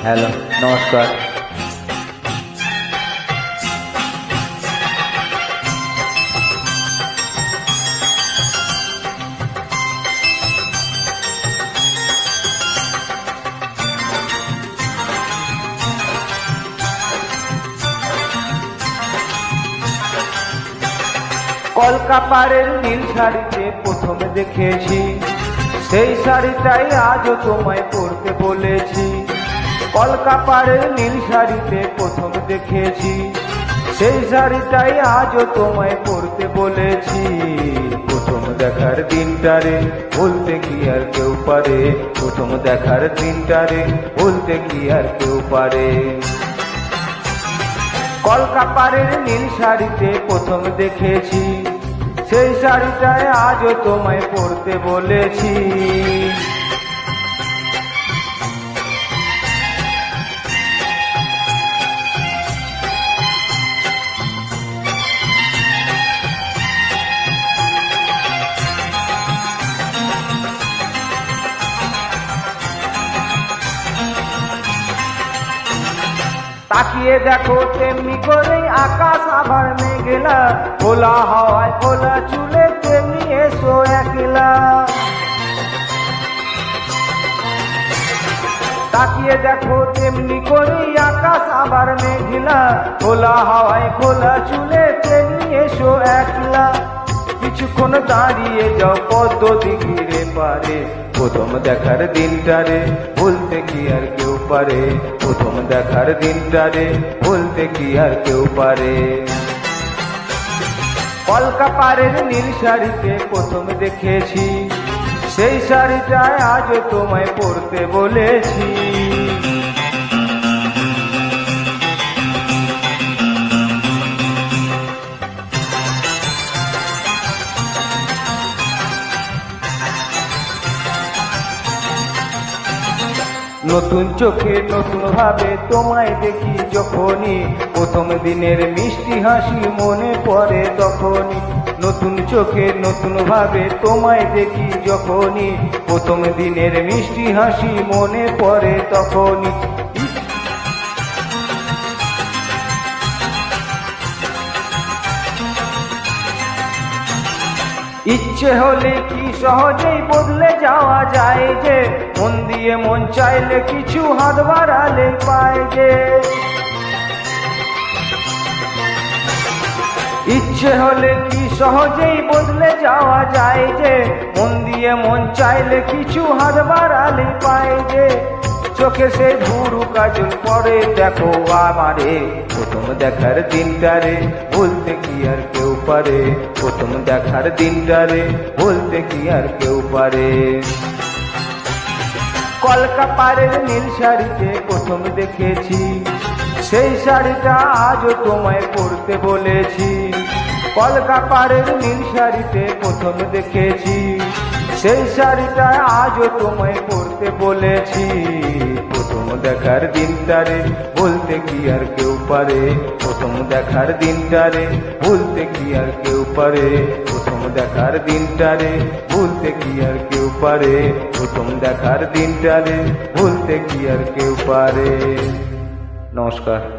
Hello, নমস্কার। কলকাপাড়ের নীল শাড়িতে প্রথমে দেখেছি, সেই শাড়িটাই আজও তোমায় পরতে বলেছি। কলকাপাড়ের নীল শাড়িতে প্রথম দেখেছি, সেই শাড়িটাই আজও তোমায় পরতে বলেছি। প্রথম দেখার দিনটারে বলতে কি আর কেউ পারে, প্রথম দেখার দিনটারে বলতে কি আর কেউ পারে। কলকাপাড়ের নীল শাড়িতে প্রথম দেখেছি, সেই শাড়িটায় আজও তোমায় পরতে বলেছি। তাকিয়ে দেখো তেমনি করেই আকাশ আবার মেঘলা, খোলা হাওয়ায় খোলা চুলে তেমনি এসো একলা। তাকিয়ে দেখো তেমনি করেই আকাশ আবার মেঘলা, খোলা হাওয়ায় খোলা চুলে তেমনি এসো একলা। কিছুক্ষণ দাঁড়িয়ে যাও পদ্ম দিঘিরে পারে, প্রথম দেখার দিনটারে বলতে কি আর কেউ পারে, প্রথম দেখার দিনটারে বলতে কি আর কেউ পারে। কলকাপাড়ের নীল শাড়িতে প্রথম দেখেছি, সেই শাড়িটায় আজও তোমায় পরতে বলেছি। নতুন চোখে নতুন ভাবে তোমায় দেখি যখনই, প্রথম দিনের মিষ্টি হাসি মনে পড়ে তখনই। নতুন চোখে নতুন ভাবে তোমায় দেখি যখনই, প্রথম দিনের মিষ্টি হাসি মনে পড়ে তখনই। ইচ্ছে হলে কি সহজেই বদলে যাওয়া যায় যে, মন দিয়ে মন চাইলে কিছু হাত বাড়ালে পায় যে। ইচ্ছে হলে কি সহজেই বদলে যাওয়া যায় যে, মন দিয়ে মন চাইলে কিছু হাত বাড়ালে পায় যে। চোখে সে ভুরু কাজল পরে দেখো আমারে, প্রথম দেখার দিনটারে বলতে কি আর কেউ পারে, প্রথম দেখার দিনটারে বলতে কি আর কেউ পারে। কলকাপাড়ের নীল শাড়িতে প্রথম দেখেছি, সেই শাড়িটা আজও তোমায় পরতে বলেছি। কলকাপাড়ের নীল শাড়িতে প্রথম দেখেছি, সেই শাড়িটা আজও তোমায় পরতে বলেছি। প্রথম দেখার দিনটারে বলতে কি আর কেউ পারে, প্রথম দেখার দিনটারে বলতে কি আর কেউ পারে, প্রথম দেখার দিনটারে বলতে কি আর কেউ পারে, প্রথম দেখার দিনটারে বলতে কি আর কেউ পারে। নমস্কার।